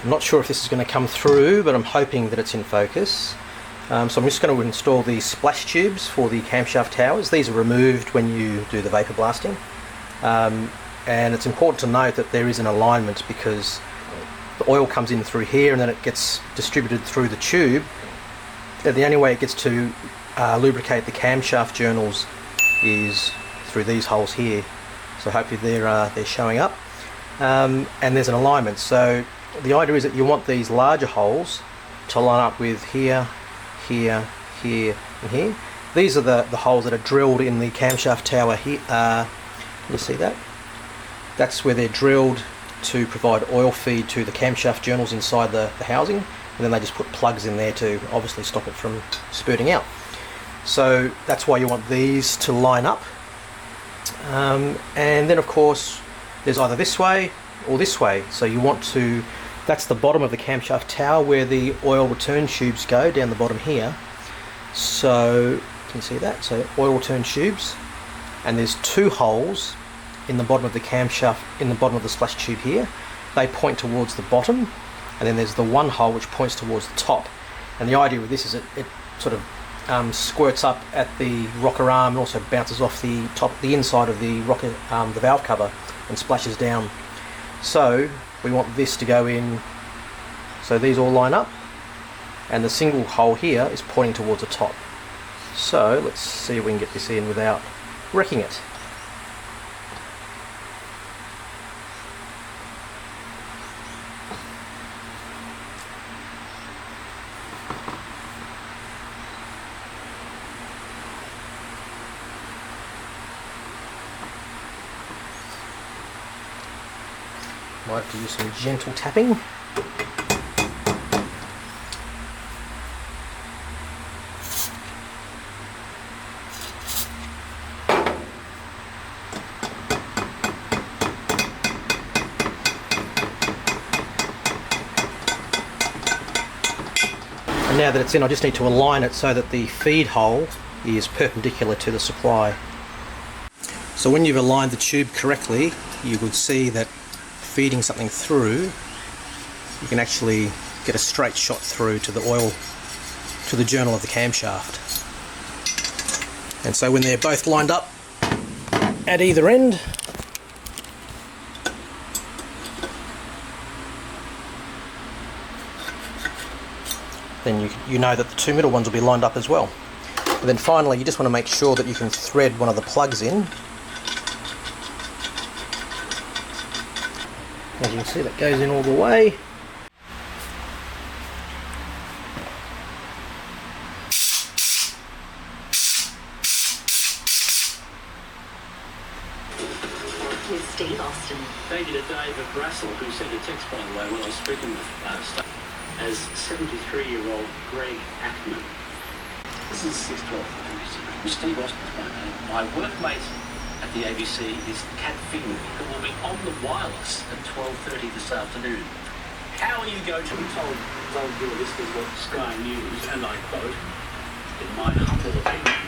I'm not sure if this is going to come through, but I'm hoping that it's in focus. So I'm just going to install the splash tubes for the camshaft towers. These are removed when you do the vapor blasting. And it's important to note that there is an alignment, because the oil comes in through here and then it gets distributed through the tube. And the only way it gets to lubricate the camshaft journals is through these holes here. So hopefully they're showing up. And there's an alignment. So the idea is that you want these larger holes to line up with here, here, here, and here. These are the holes that are drilled in the camshaft tower here. You see that? That's where they're drilled to provide oil feed to the camshaft journals inside the housing, and then they just put plugs in there to obviously stop it from spurting out. So that's why you want these to line up. And then of course there's either this way or this way. So you want to, that's the bottom of the camshaft tower where the oil return tubes go, down the bottom here. So can you see that? So oil return tubes, and there's two holes in the bottom of the camshaft, in the bottom of the splash tube here. They point towards the bottom, and then there's the one hole which points towards the top. And the idea with this is it sort of squirts up at the rocker arm and also bounces off the top, the inside of the rocker, the valve cover, and splashes down. So we want this to go in, so these all line up, and the single hole here is pointing towards the top. So let's see if we can get this in without wrecking it. Might have to use some gentle tapping. And now that it's in, I just need to align it so that the feed hole is perpendicular to the supply. So when you've aligned the tube correctly, you would see that feeding something through, you can actually get a straight shot through to the oil, to the journal of the camshaft. And so when they're both lined up at either end, then you know that the two middle ones will be lined up as well. And then finally, you just want to make sure that you can thread one of the plugs in. As you can see, that goes in all the way. With Steve Austin. Thank you to David Brassel, who sent a text, by the way, when I was speaking with as 73-year-old Greg Ackman. This is 612. Steve Austin's my name. My workmate at the ABC is Kat Figman, who will be on the wireless at 12:30 this afternoon. How are you going to be told, those your listeners, what Sky News, and I quote, in my humble opinion,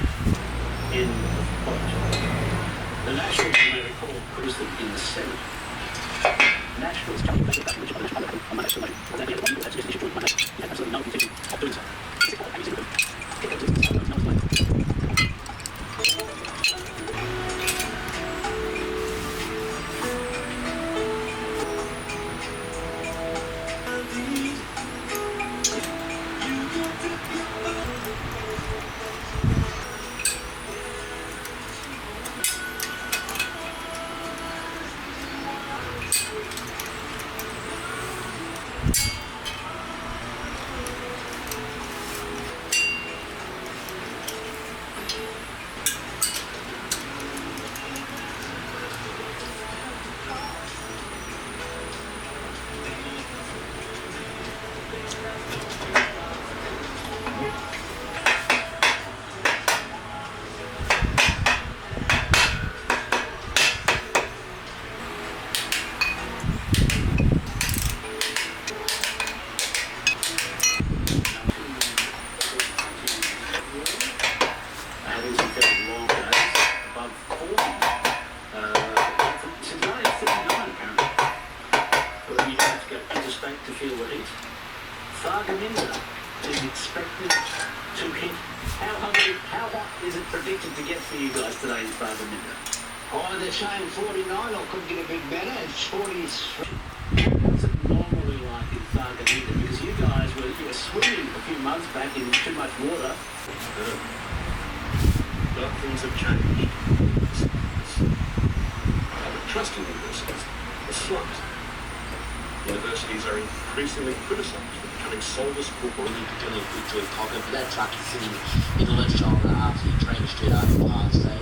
in the quote, the Nationals, you may recall, cruised in the Senate. Nationals coming back to that which I'm actually absolutely no intention of doing so. feel the heat. Thargomindah is expected to hit. How hot is it predicted to get for you guys today in Thargomindah? Oh, they're saying 49, or could get a bit better. It's 40. What's it normally like in Thargomindah? Because you guys were swimming a few months back in too much water. But things have changed. Trust in universities has slumped. Universities are increasingly criticised for becoming soulless corporations. Dealing with pocket, but that truck is sitting in the left shoulder after you train straight up the pass. So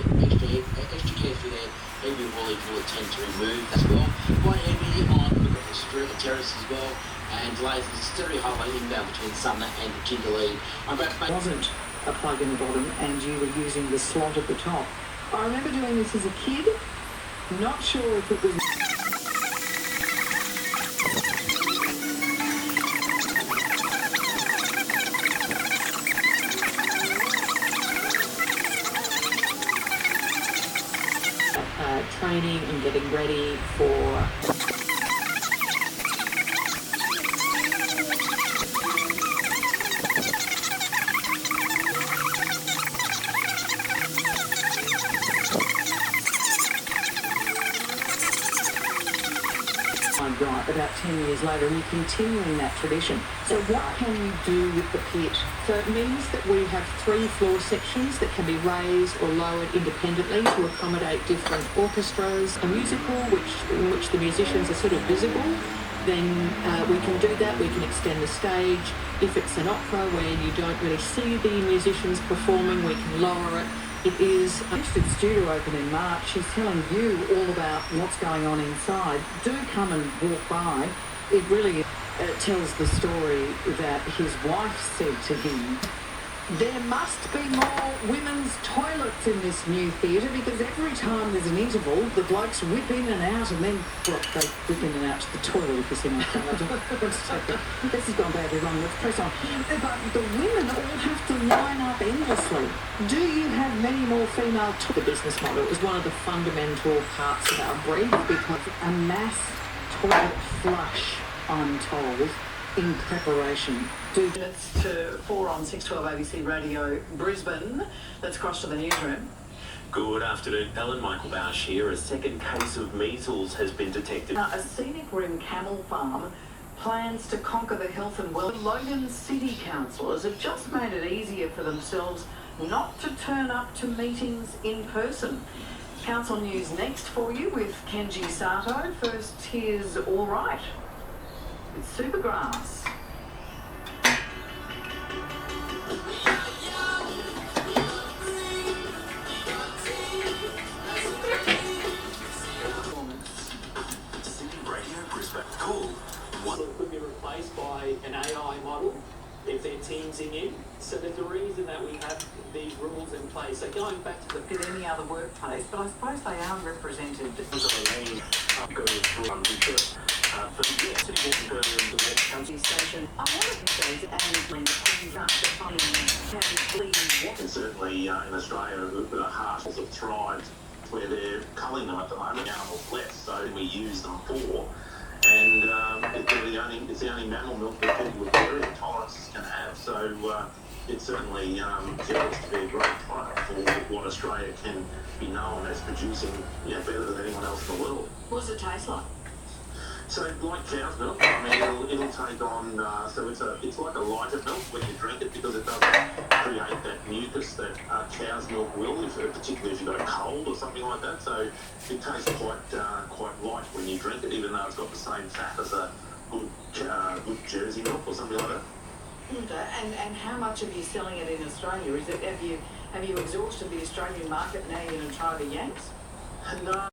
extra careful there. Heavy wally will tend to remove as well. Quite heavy on the terrace as well. And delays the stereo highway inbound between Sumner and Jindalee. Wasn't a plug in the bottom and you were using the slot at the top. I remember doing this as a kid. Not sure if it was... training and getting ready for... Right, about 10 years later, and you're continuing that tradition. So what can you do with the pit? So it means that we have 3 floor sections that can be raised or lowered independently to accommodate different orchestras. A musical, in which the musicians are sort of visible, then we can do that. We can extend the stage. If it's an opera where you don't really see the musicians performing, we can lower it. It is a studio open in March. She's telling you all about what's going on inside. Do come and walk by. It really tells the story that his wife said to him, there must be more women's toilets in this new theatre, because every time there's an interval, the blokes whip in and out, and then, well, they whip in and out to the toilet, if you see my This has gone badly wrong. Let's press on. But the women all have to line up endlessly. Do you have many more female to the business model is one of the fundamental parts of our brief, because a mass toilet flush, I'm told, in preparation. 2 minutes to 4 on 612 ABC Radio Brisbane. Let's cross to the newsroom. Good afternoon, Ellen. Michael Bausch here. A second case of measles has been detected. Now, a scenic rim camel farm plans to conquer the health and wellbeing. Logan City councillors have just made it easier for themselves not to turn up to meetings in person. Council news next for you with Kenji Sato. First, here's All Right. It's Supergrass. Cool. One could be replaced by an AI model if they're teamsing in. So there's a reason that we have these rules in place. So going back to the... In any other workplace, but I suppose they are represented. Station. I wanted to say and certainly in Australia, the harvesters have thrived where they're culling them at the moment. Animals less, so we use them for. And it's the only mammal milk that people with dairy intolerances can have. So it certainly gels to be a great product for what Australia can be known as producing, better than anyone else in the world. What does it taste like? So like cow's milk, I mean, it'll take on. So it's like a lighter milk when you drink it, because it doesn't create that mucus that cow's milk will, particularly if you've got a cold or something like that. So it tastes quite light when you drink it, even though it's got the same fat as a good Jersey milk or something like that. And how much are you selling it in Australia? Is it have you exhausted the Australian market, now you're going to try the Yanks? No,